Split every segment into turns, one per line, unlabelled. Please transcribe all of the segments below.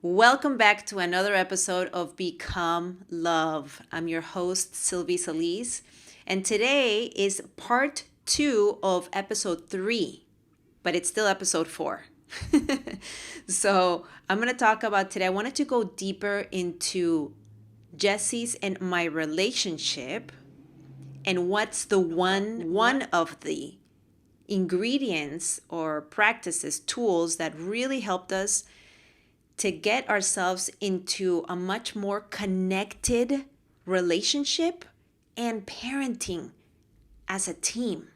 Welcome back to another episode of Become Love. I'm your host, Silvie Celiz, and today is part 2 of episode 3, but it's still episode 4. So I'm going to talk about today. I wanted to go deeper into Jesse's and my relationship and what's the one of the ingredients or practices, tools that really helped us to get ourselves into a much more connected relationship and parenting as a team.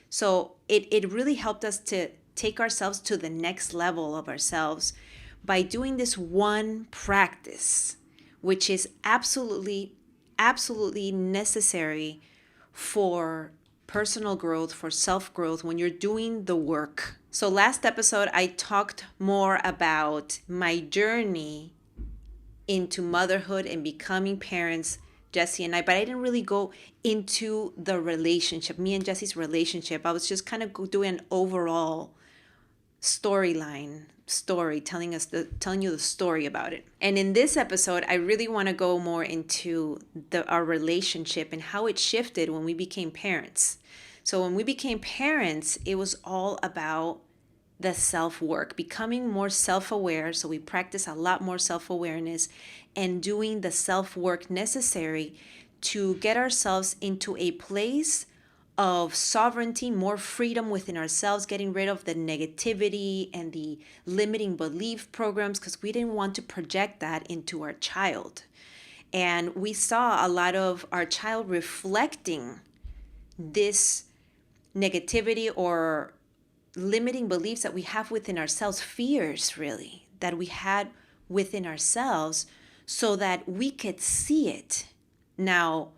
So it really helped us to take ourselves to the next level of ourselves by doing this one practice, which is absolutely necessary for personal growth, for self-growth when you're doing the work. So last episode, I talked more about my journey into motherhood and becoming parents, Jesse and I, but I didn't really go into the relationship, me and Jesse's relationship. I was just kind of doing an overall story, telling you the story about it. And in this episode, I really want to go more into our relationship and how it shifted when we became parents. So when we became parents, it was all about the self-work, becoming more self-aware. So we practice a lot more self-awareness and doing the self-work necessary to get ourselves into a place of sovereignty, more freedom within ourselves, getting rid of the negativity and the limiting belief programs, because we didn't want to project that into our child. And we saw a lot of our child reflecting this negativity or limiting beliefs that we have within ourselves, fears really, that we had within ourselves, so that we could see it. Now,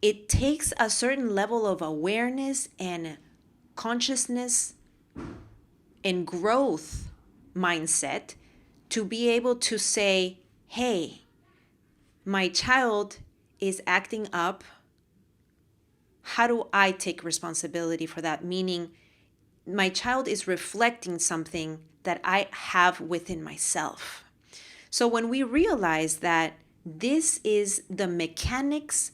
it takes a certain level of awareness and consciousness and growth mindset to be able to say, hey, my child is acting up. How do I take responsibility for that? Meaning, my child is reflecting something that I have within myself. So when we realize that this is the mechanics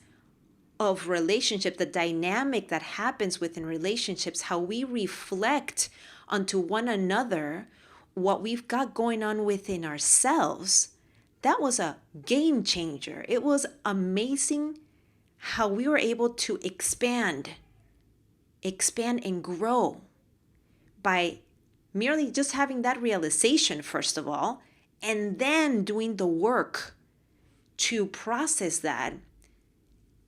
of relationship, the dynamic that happens within relationships, how we reflect onto one another, what we've got going on within ourselves, that was a game changer. It was amazing how we were able to expand and grow by merely just having that realization, first of all, and then doing the work to process that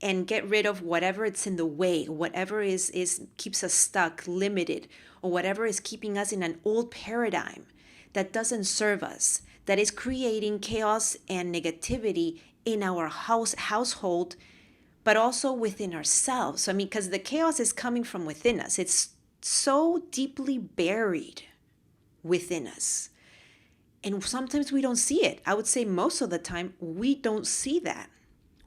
and get rid of whatever it's in the way, whatever is keeps us stuck, limited, or whatever is keeping us in an old paradigm that doesn't serve us, that is creating chaos and negativity in our household, but also within ourselves. So, because the chaos is coming from within us. It's so deeply buried within us. And sometimes we don't see it. I would say most of the time, we don't see that.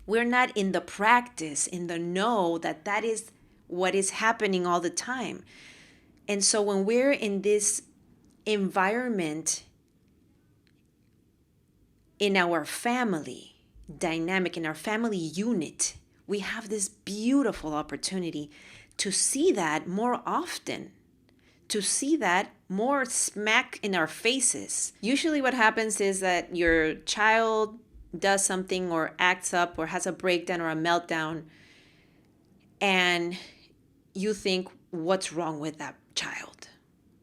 We're not in the practice, in the know that that is what is happening all the time. And so when we're in this environment, in our family dynamic, in our family unit, we have this beautiful opportunity to see that more often, to see that more smack in our faces. Usually what happens is that your child does something or acts up or has a breakdown or a meltdown, and you think, what's wrong with that child?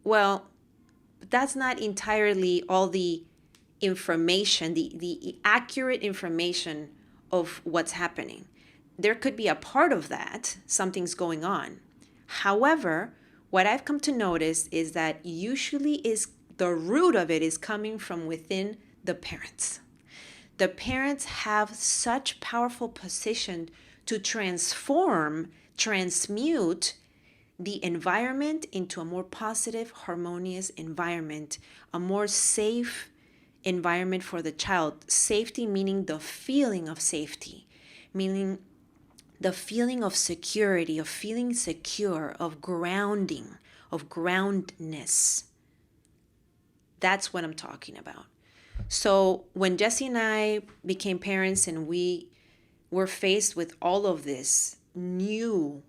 Well, that's not entirely all the information, the accurate information of what's happening. There could be a part of that, something's going on. However, what I've come to notice is that usually is the root of it is coming from within the parents. The parents have such powerful position to transmute the environment into a more positive, harmonious environment, a more safe environment for the child. Safety meaning the feeling of safety, meaning the feeling of security, of feeling secure, of grounding, of groundness. That's what I'm talking about. So when Jesse and I became parents and we were faced with all of this new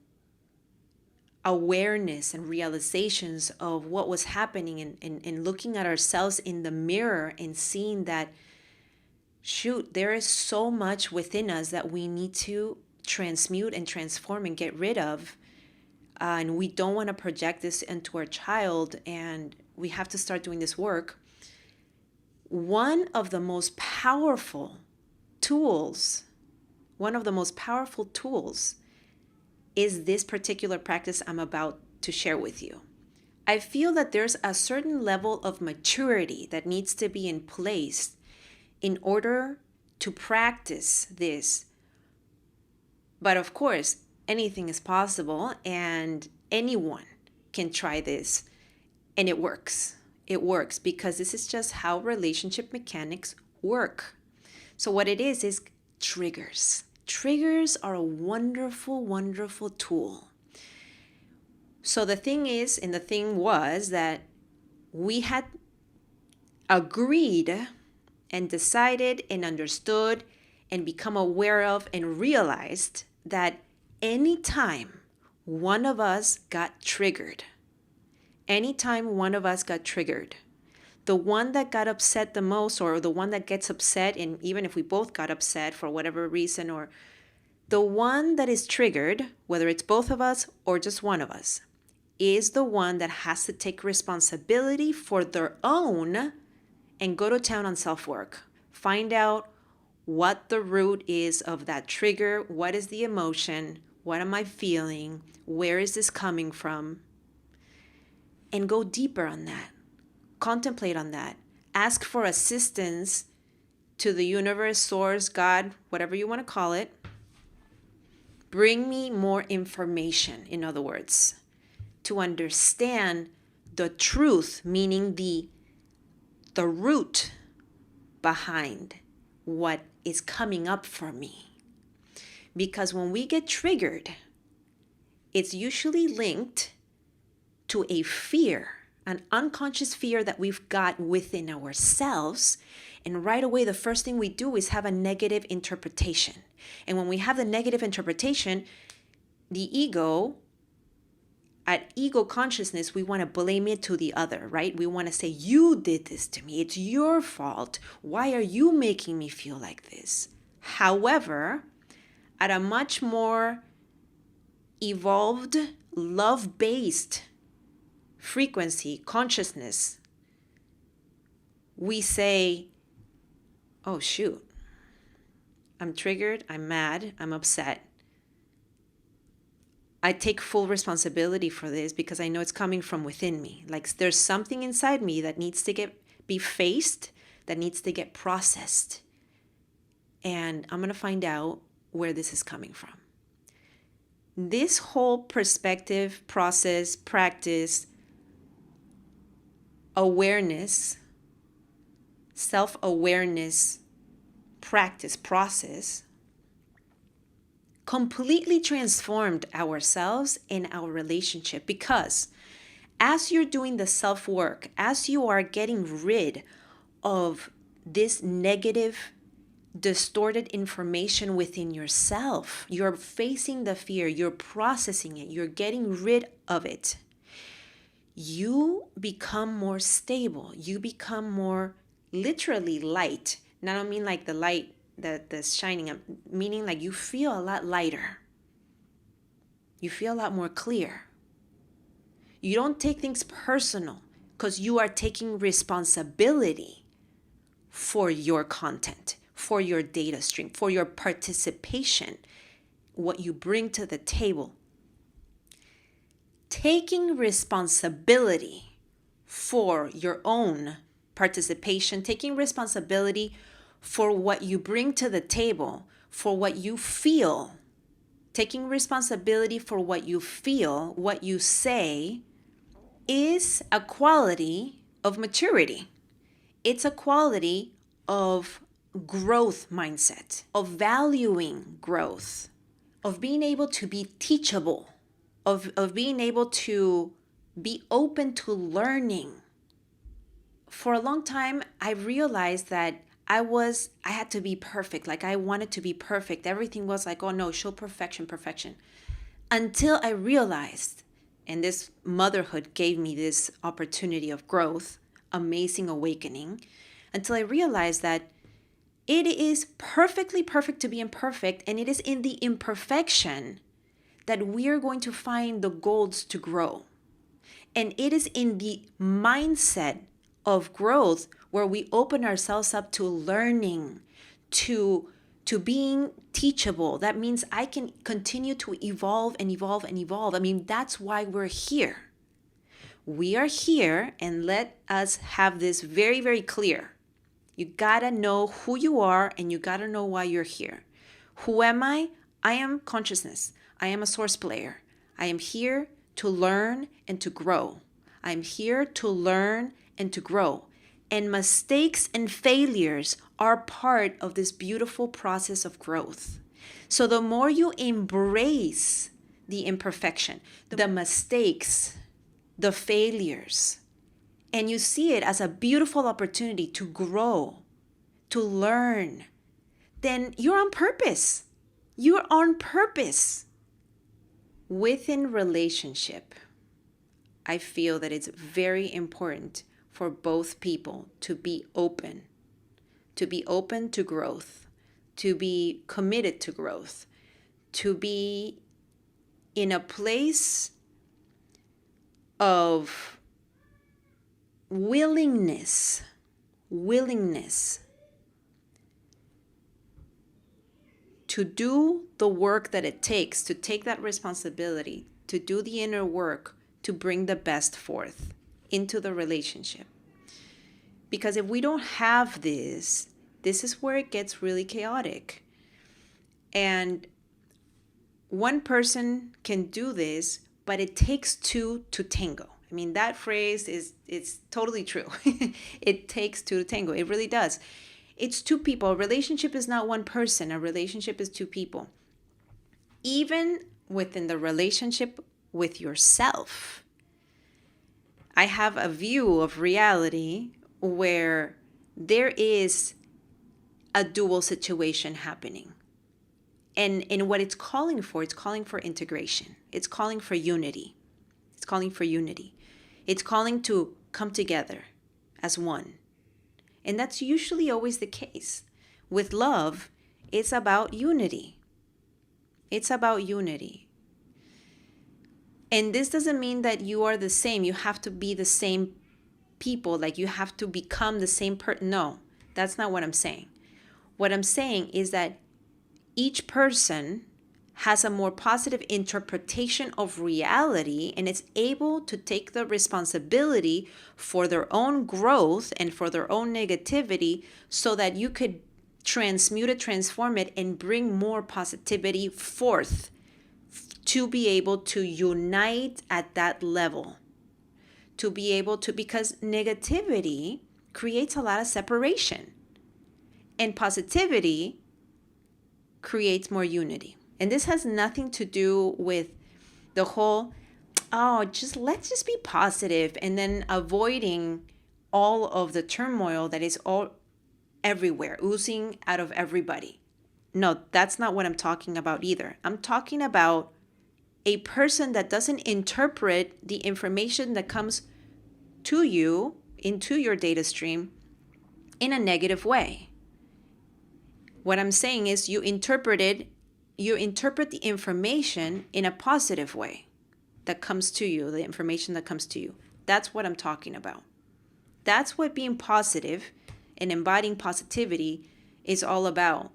awareness and realizations of what was happening, and looking at ourselves in the mirror and seeing that, shoot, there is so much within us that we need to transmute and transform and get rid of. And we don't want to project this into our child, and we have to start doing this work. One of the most powerful tools is this particular practice I'm about to share with you. I feel that there's a certain level of maturity that needs to be in place in order to practice this. But of course, anything is possible, and anyone can try this, and it works. It works because this is just how relationship mechanics work. So what it is triggers. Triggers are a wonderful, wonderful tool. So the thing was that we had agreed and decided and understood and become aware of and realized that anytime one of us got triggered, the one that got upset the most, or the one that gets upset, and even if we both got upset for whatever reason, or the one that is triggered, whether it's both of us or just one of us, is the one that has to take responsibility for their own and go to town on self-work. Find out what the root is of that trigger. What is the emotion? What am I feeling? Where is this coming from? And go deeper on that. Contemplate on that. Ask for assistance to the universe, source, God, whatever you want to call it. Bring me more information, in other words, to understand the truth, meaning the root behind what is coming up for me. Because when we get triggered, it's usually linked to a fear, an unconscious fear that we've got within ourselves. And right away, the first thing we do is have a negative interpretation. And when we have the negative interpretation, the ego, at ego consciousness, we want to blame it to the other, right? We want to say, you did this to me. It's your fault. Why are you making me feel like this? However, at a much more evolved, love-based frequency, consciousness, we say, oh, shoot, I'm triggered, I'm mad, I'm upset. I take full responsibility for this because I know it's coming from within me. Like there's something inside me that needs to be faced, that needs to get processed. And I'm going to find out where this is coming from. This whole perspective, process, practice, awareness, self-awareness, practice, process, completely transformed ourselves and our relationship, because as you're doing the self-work, as you are getting rid of this negative, distorted information within yourself, you're facing the fear, you're processing it, you're getting rid of it, you become more stable, you become more literally light. And I don't mean like the light that's shining up, meaning like you feel a lot lighter. You feel a lot more clear. You don't take things personal because you are taking responsibility for your content, for your data stream, for your participation, what you bring to the table. Taking responsibility for your own participation, taking responsibility for what you bring to the table, for what you feel, taking responsibility for what you feel, what you say, is a quality of maturity. It's a quality of growth mindset, of valuing growth, of being able to be teachable, of being able to be open to learning. for a long time, I realized that I had to be perfect. Like I wanted to be perfect. Everything was like, oh no, show perfection, perfection. Until I realized, and this motherhood gave me this opportunity of growth, amazing awakening, until I realized that it is perfectly perfect to be imperfect, and it is in the imperfection that we are going to find the golds to grow. And it is in the mindset of growth where we open ourselves up to learning, to being teachable. That means I can continue to evolve and evolve and evolve. I mean, that's why we're here. We are here, and let us have this very, very clear. You gotta know who you are, and you gotta know why you're here. Who am I? I am consciousness. I am a source player. I am here to learn and to grow. I'm here to learn and to grow. And mistakes and failures are part of this beautiful process of growth. So the more you embrace the imperfection, the mistakes, the failures, and you see it as a beautiful opportunity to grow, to learn, then you're on purpose. You're on purpose. Within relationship, I feel that it's very important for both people to be open to growth, to be committed to growth, to be in a place of willingness to do the work that it takes, to take that responsibility, to do the inner work, to bring the best forth into the relationship. Because if we don't have this is where it gets really chaotic. And one person can do this, but it takes two to tango. I mean, that phrase it's totally true. It takes two to tango. It really does. It's two people. A relationship is not one person. A relationship is two people. Even within the relationship with yourself, I have a view of reality where there is a dual situation happening. And what it's calling for integration. It's calling for unity. It's calling for unity. It's calling to come together as one. And that's usually always the case. With love, it's about unity. It's about unity. And this doesn't mean that you are the same. You have to be the same people. Like you have to become the same person. No, that's not what I'm saying. What I'm saying is that each person has a more positive interpretation of reality and is able to take the responsibility for their own growth and for their own negativity so that you could transmute it, transform it, and bring more positivity forth to be able to unite at that level. To be able to, because negativity creates a lot of separation and positivity creates more unity. And this has nothing to do with the whole, let's just be positive and then avoiding all of the turmoil that is all everywhere, oozing out of everybody. No, that's not what I'm talking about either. I'm talking about a person that doesn't interpret the information that comes to you into your data stream in a negative way. What I'm saying is you interpret the information in a positive way that comes to you, the information that comes to you. That's what I'm talking about. That's what being positive and embodying positivity is all about.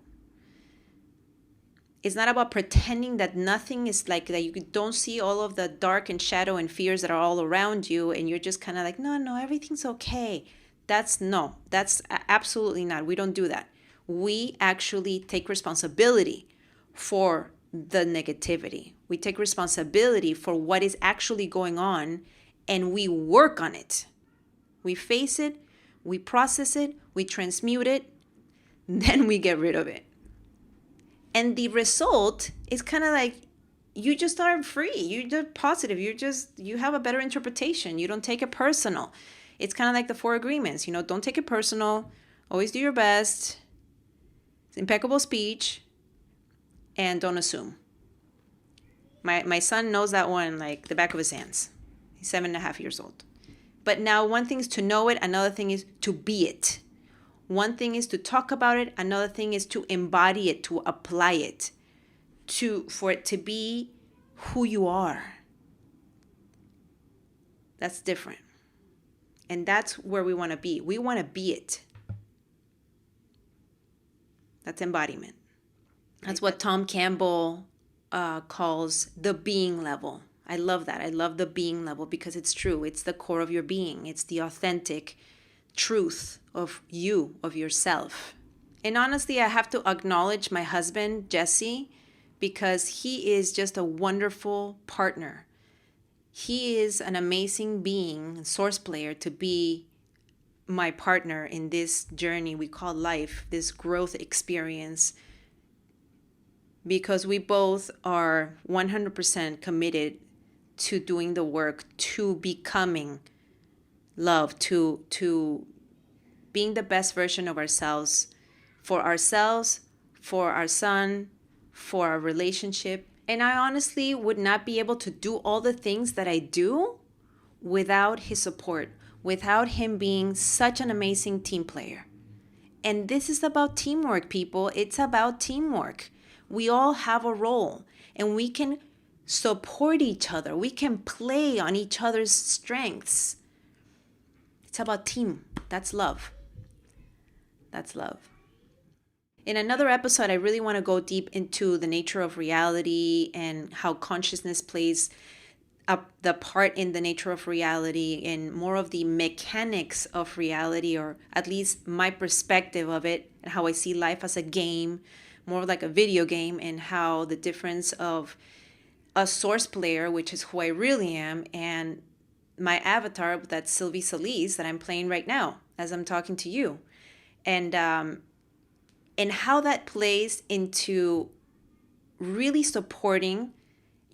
It's not about pretending that nothing is like that. You don't see all of the dark and shadow and fears that are all around you, and you're just kind of like, no, everything's okay. That's absolutely not. We don't do that. We actually take responsibility for the negativity. We take responsibility for what is actually going on, and we work on it. We face it, we process it, we transmute it, then we get rid of it. And the result is kind of like you just are free. You're just positive. You have a better interpretation. You don't take it personal. It's kind of like the 4 agreements. Don't take it personal. Always do your best. Impeccable speech. And don't assume. My son knows that one like the back of his hands. He's 7.5 years old. But now one thing is to know it. Another thing is to be it. One thing is to talk about it. Another thing is to embody it, to apply it, for it to be who you are. That's different. And that's where we want to be. We want to be it. That's embodiment. That's what Tom Campbell calls the being level. I love that. I love the being level because it's true. It's the core of your being. It's the authentic truth of you, of yourself. And honestly, I have to acknowledge my husband, Jesse, because he is just a wonderful partner. He is an amazing being, source player, to be my partner in this journey we call life, this growth experience, because we both are 100% committed to doing the work, to becoming love, to being the best version of ourselves, for our son, for our relationship. And I honestly would not be able to do all the things that I do without his support, without him being such an amazing team player. And this is about teamwork, people. It's about teamwork. We all have a role and we can support each other. We can play on each other's strengths. It's about team. That's love. That's love. In another episode, I really want to go deep into the nature of reality and how consciousness plays the part in the nature of reality and more of the mechanics of reality, or at least my perspective of it, and how I see life as a game, more like a video game, and how the difference of a source player, which is who I really am, and my avatar, that's Silvie Celiz, that I'm playing right now as I'm talking to you. And how that plays into really supporting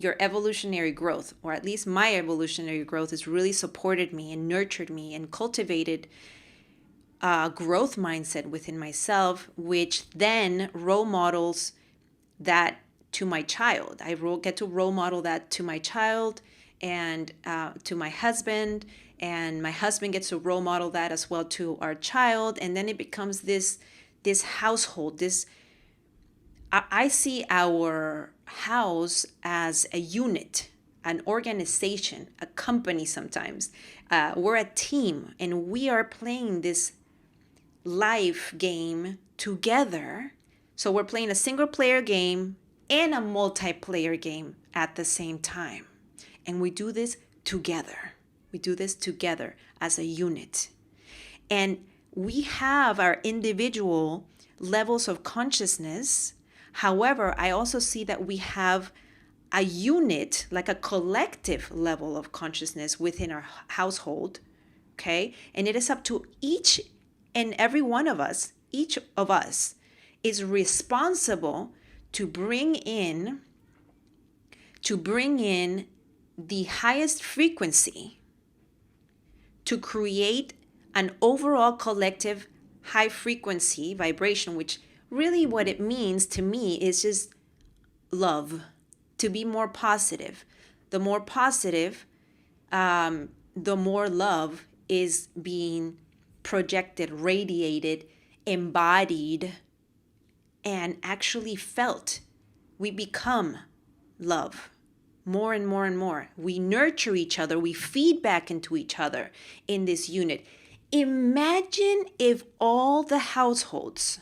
your evolutionary growth, or at least my evolutionary growth has really supported me and nurtured me and cultivated a growth mindset within myself, which then role models that to my child. I get to role model that to my child and to my husband, and my husband gets to role model that as well to our child, and then it becomes this household. I see our house as a unit, an organization, a company sometimes. We're a team, and we are playing this life game together. So we're playing a single player game and a multiplayer game at the same time. And we do this together. We do this together as a unit. And we have our individual levels of consciousness. However, I also see that we have a unit, like a collective level of consciousness within our household, okay? And it is up to each and every one of us, each of us is responsible to bring in the highest frequency to create an overall collective high frequency vibration, which really what it means to me is just love, to be more positive. The more positive, the more love is being projected, radiated, embodied, and actually felt. We become love more and more and more. We nurture each other. We feed back into each other in this unit. Imagine if all the households,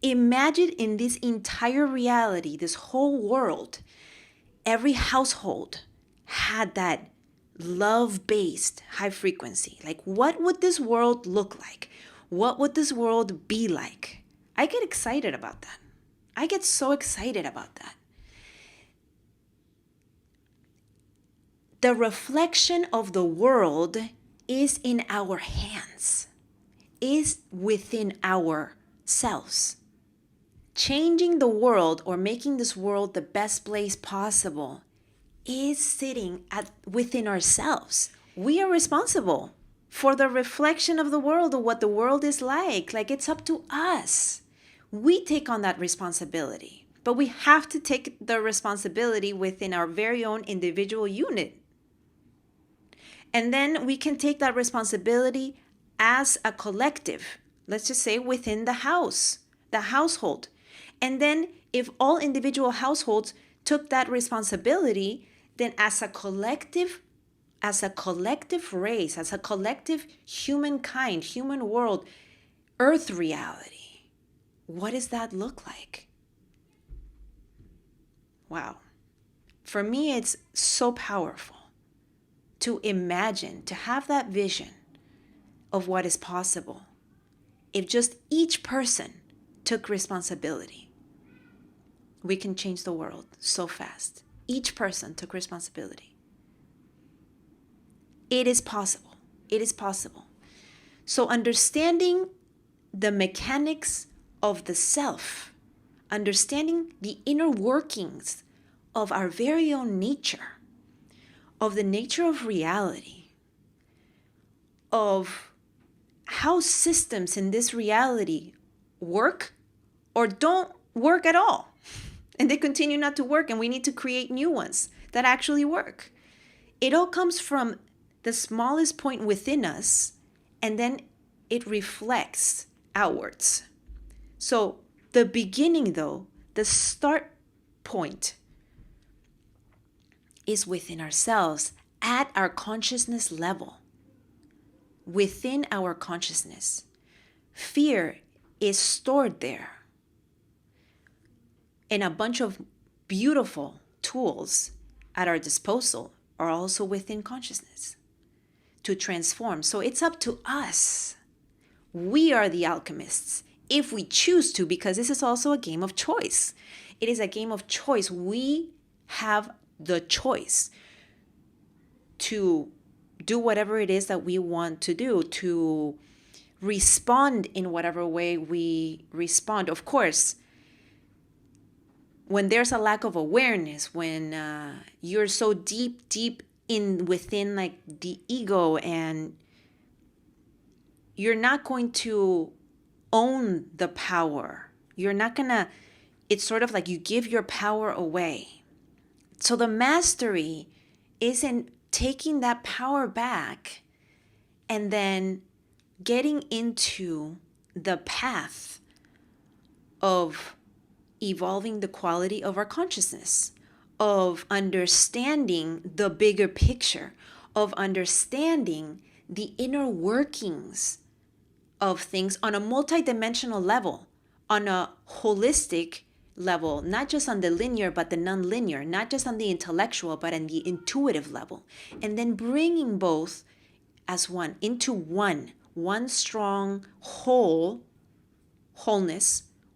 imagine in this entire reality, this whole world, every household had that love-based high frequency. Like, what would this world look like? What would this world be like? I get excited about that. I get so excited about that. The reflection of the world is in our hands, is within ourselves. Changing the world or making this world the best place possible is sitting within ourselves. We are responsible for the reflection of the world, or what the world is like. Like, it's up to us. We take on that responsibility, but we have to take the responsibility within our very own individual unit. And then we can take that responsibility as a collective, let's just say within the house, the household. And then if all individual households took that responsibility, then as a collective race, as a collective humankind, human world, earth reality, what does that look like? Wow. For me, it's so powerful to imagine, to have that vision of what is possible if just each person took responsibility. We can change the world so fast. Each person took responsibility. It is possible. It is possible. So understanding the mechanics of the self, understanding the inner workings of our very own nature, of the nature of reality, of how systems in this reality work or don't work at all. And they continue not to work, and we need to create new ones that actually work. It all comes from the smallest point within us, and then it reflects outwards. So the beginning, though, the start point is within ourselves, at our consciousness level, within our consciousness. Fear is stored there. And a bunch of beautiful tools at our disposal are also within consciousness to transform. So it's up to us. We are the alchemists, if we choose to, because this is also a game of choice. It is a game of choice. We have the choice to do whatever it is that we want to do, to respond in whatever way we respond. Of course, when there's a lack of awareness, when you're so deep in within like the ego, and you're not going to own the power. You're not gonna, it's sort of like you give your power away. So the mastery is in taking that power back and then getting into the path of evolving the quality of our consciousness, of understanding the bigger picture, of understanding the inner workings of things on a multidimensional level, on a holistic level, not just on the linear, but the non-linear, not just on the intellectual, but on the intuitive level. And then bringing both as one, into one strong wholeness,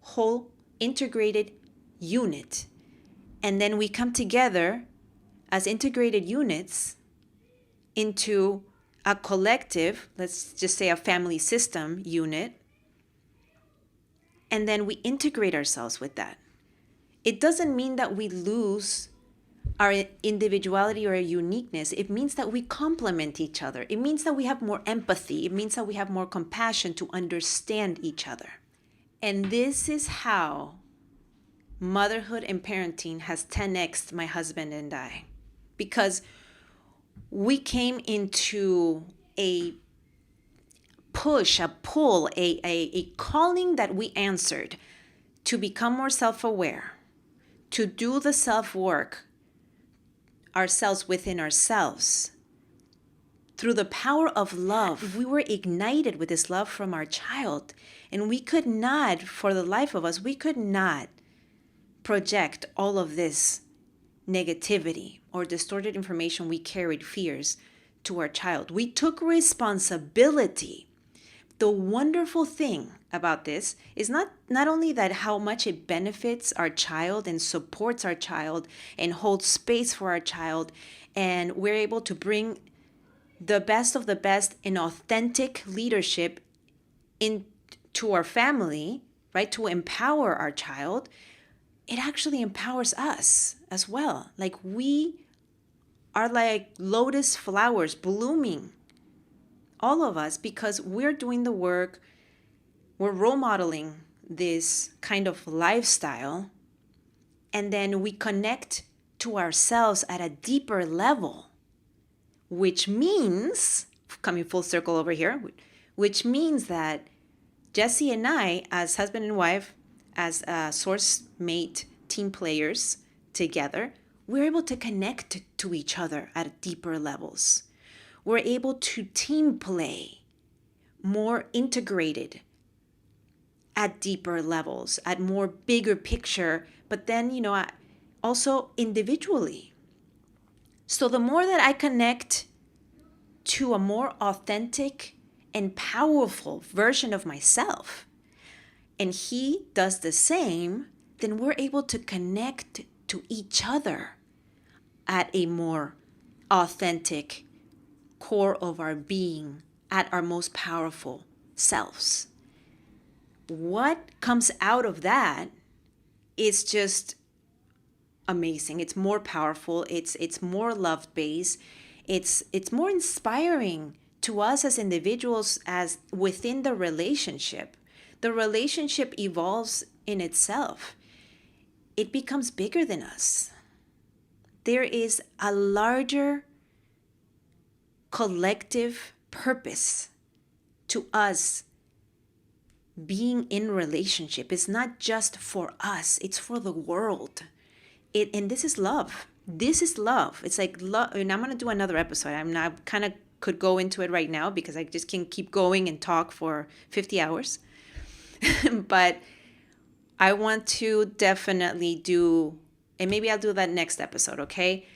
whole integrated unit. And then we come together as integrated units into a collective, let's just say a family system unit, and then we integrate ourselves with that. It doesn't mean that we lose our individuality or our uniqueness. It means that we complement each other. It means that we have more empathy. It means that we have more compassion to understand each other. And this is how motherhood and parenting has 10x'd my husband and I. Because we came into a push, a pull, a calling that we answered to become more self-aware, to do the self-work ourselves within ourselves. Through the power of love, we were ignited with this love from our child. And we could not, for the life of us, we could not project all of this negativity or distorted information we carried, fears, to our child. We took responsibility. The wonderful thing about this is not only that how much it benefits our child and supports our child and holds space for our child, and we're able to bring the best of the best in authentic leadership into our family, right? To empower our child. It actually empowers us as well. Like, we are like lotus flowers blooming all of us, because we're doing the work, we're role modeling this kind of lifestyle, and then we connect to ourselves at a deeper level, which means, coming full circle over here, which means that Jesse and I, as husband and wife, as source mate team players together, we're able to connect to each other at deeper levels. We're able to team play more integrated at deeper levels, at more bigger picture, but then, also individually. So the more that I connect to a more authentic and powerful version of myself, and he does the same, then we're able to connect to each other at a more authentic core of our being, at our most powerful selves. What comes out of that is just amazing. It's more powerful. It's more love-based. It's more inspiring to us as individuals, as within the relationship. The relationship evolves in itself. It becomes bigger than us. There is a larger collective purpose to us being in relationship. It's not just for us, it's for the world. And this is love. This is love. It's like love. And I'm going to do another episode. I kind of could go into it right now because I just can keep going and talk for 50 hours. But I want to definitely do, and maybe I'll do that next episode, okay?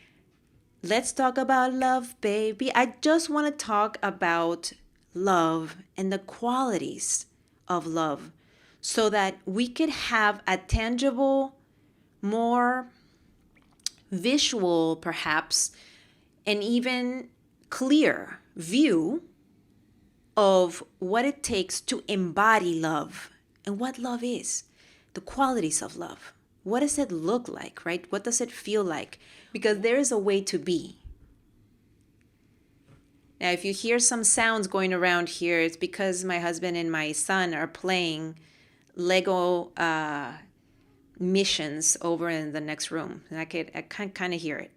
Let's talk about love, baby. I just want to talk about love and the qualities of love so that we could have a tangible, more visual, perhaps, and even clear view of what it takes to embody love and what love is, the qualities of love. What does it look like, right? What does it feel like? Because there is a way to be. Now, if you hear some sounds going around here, it's because my husband and my son are playing Lego missions over in the next room. And I can kind of hear it.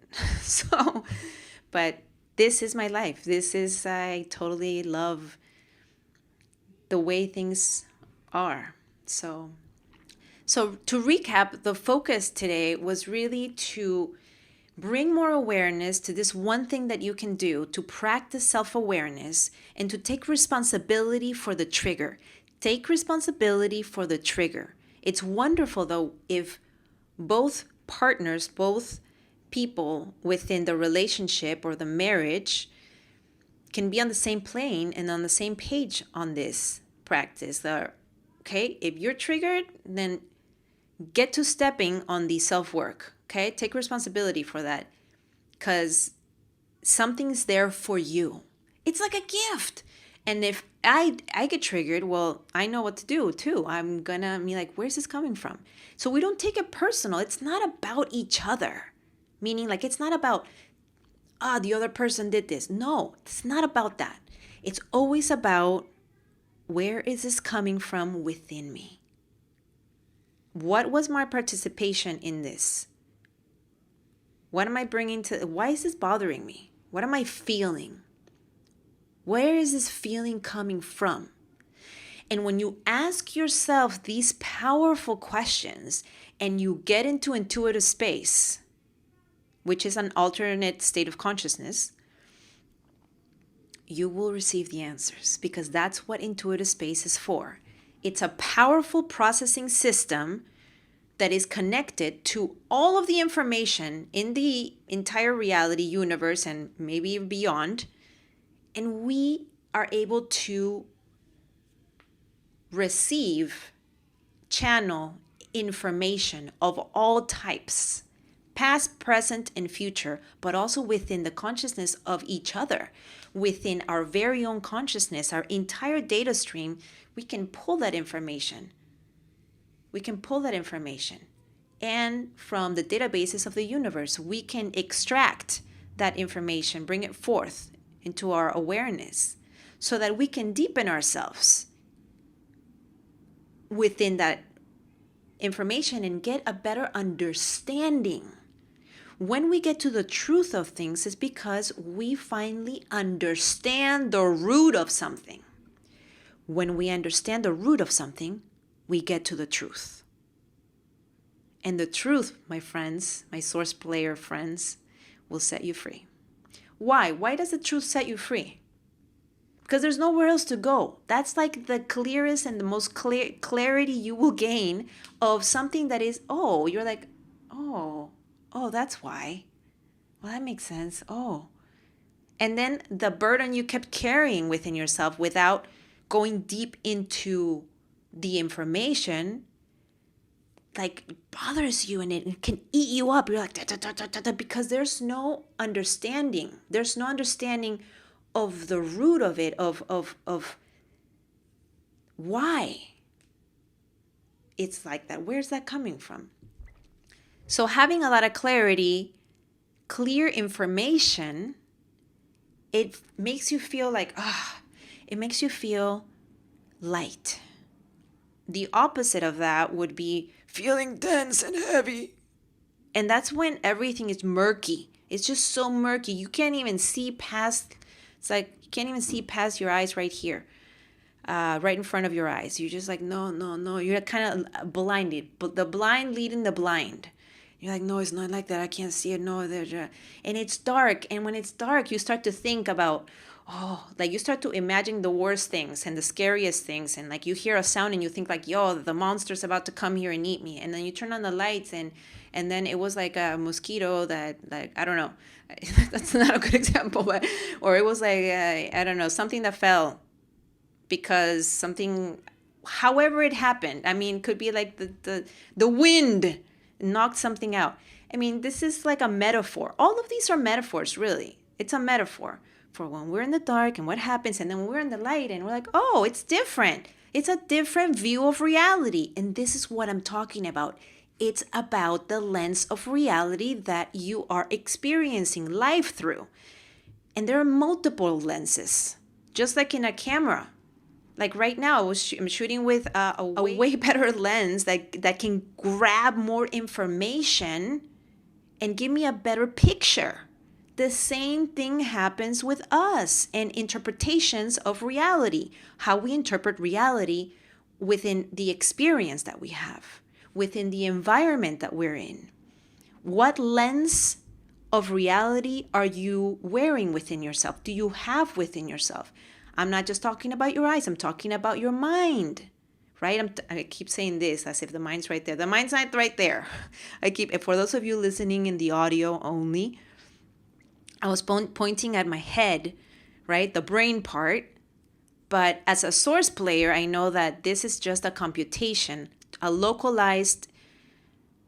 But this is my life. I totally love the way things are. So to recap, the focus today was really to bring more awareness to this one thing that you can do to practice self-awareness and to take responsibility for the trigger. Take responsibility for the trigger. It's wonderful, though, if both partners, both people within the relationship or the marriage can be on the same plane and on the same page on this practice. Okay, if you're triggered, then get to stepping on the self-work. Okay, take responsibility for that because something's there for you. It's like a gift. And if I get triggered, well, I know what to do too. I'm gonna be like, where's this coming from? So we don't take it personal. It's not about each other. Meaning, like, it's not about, the other person did this. No, it's not about that. It's always about, where is this coming from within me? What was my participation in this? What am I bringing to, why is this bothering me? What am I feeling? Where is this feeling coming from? And when you ask yourself these powerful questions and you get into intuitive space, which is an alternate state of consciousness, you will receive the answers because that's what intuitive space is for. It's a powerful processing system that is connected to all of the information in the entire reality universe and maybe even beyond. And we are able to receive, channel information of all types, past, present, and future, but also within the consciousness of each other, within our very own consciousness, our entire data stream. We can pull that information. And from the databases of the universe, we can extract that information, bring it forth into our awareness. so that we can deepen ourselves within that information and get a better understanding. When we get to the truth of things, it's because we finally understand the root of something. When we understand the root of something, we get to the truth. And the truth, my friends, my source player friends, will set you free. Why? Why does the truth set you free? Because there's nowhere else to go. That's like the clearest and the most clarity you will gain of something that is, you're like, oh, that's why. Well, that makes sense. Oh. And then the burden you kept carrying within yourself without going deep into the information, like bothers you and it can eat you up. You're like, da, da, da, da, da, da, because there's no understanding. There's no understanding of the root of it, of why it's like that. Where's that coming from? So having a lot of clarity, clear information, it makes you feel like, it makes you feel light. The opposite of that would be feeling dense and heavy. And that's when everything is murky. It's just so murky. You can't even see past, it's like you can't even see past your eyes right here, right in front of your eyes. You're just like, no. You're kind of blinded, but the blind leading the blind. You're like, no, it's not like that. I can't see it. No, and it's dark. And when it's dark, you start to think about, like you start to imagine the worst things and the scariest things. And like you hear a sound and you think like, the monster's about to come here and eat me. And then you turn on the lights and then it was like a mosquito that, like, I don't know. That's not a good example, but, or it was like, I don't know, something that fell because something, however it happened. I mean, it could be like the wind knocked something out. I mean, this is like a metaphor. All of these are metaphors, really. It's a metaphor for when we're in the dark and what happens, and then when we're in the light and we're like, it's different. It's a different view of reality. And this is what I'm talking about. It's about the lens of reality that you are experiencing life through. And there are multiple lenses, just like in a camera. Like right now, I'm shooting with a way better lens that can grab more information and give me a better picture. The same thing happens with us and interpretations of reality, how we interpret reality within the experience that we have, within the environment that we're in. What lens of reality are you wearing within yourself? Do you have within yourself? I'm not just talking about your eyes. I'm talking about your mind, right? I keep saying this as if the mind's right there. The mind's not right there. For those of you listening in the audio only, I was pointing at my head, right? The brain part. But as a source player, I know that this is just a computation, a localized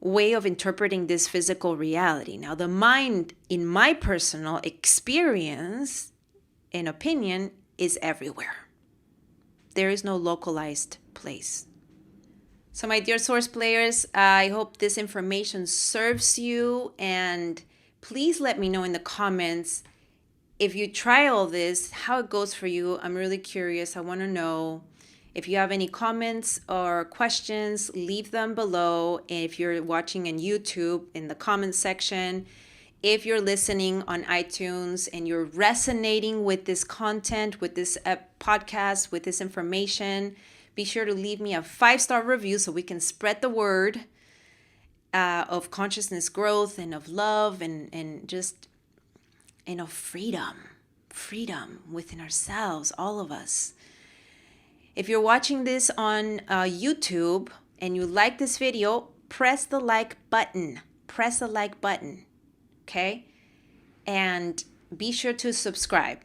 way of interpreting this physical reality. Now, the mind, in my personal experience and opinion, is everywhere. There is no localized place. So my dear source players, I hope this information serves you, and please let me know in the comments if you try all this, how it goes for you. I'm really curious. I want to know. If you have any comments or questions, leave them below. And if you're watching on YouTube, in the comments section. If you're listening on iTunes and you're resonating with this content, with this podcast, with this information, be sure to leave me a 5-star review so we can spread the word of consciousness growth and of love and just, of freedom within ourselves, all of us. If you're watching this on YouTube and you like this video, press the like button. Okay? And be sure to subscribe.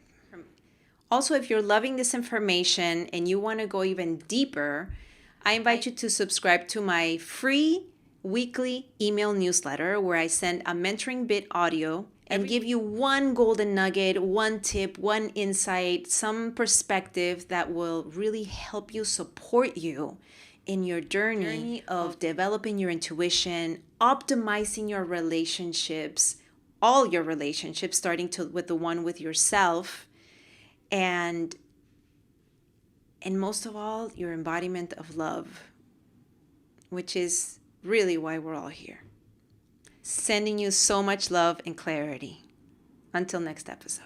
Also, if you're loving this information and you want to go even deeper, I invite you to subscribe to my free weekly email newsletter where I send a mentoring bit audio and give you one golden nugget, one tip, one insight, some perspective that will really help you, support you in your journey of developing your intuition, optimizing your relationships, all your relationships, starting with the one with yourself, and and most of all, your embodiment of love, which is really why we're all here. Sending you so much love and clarity. Until next episode.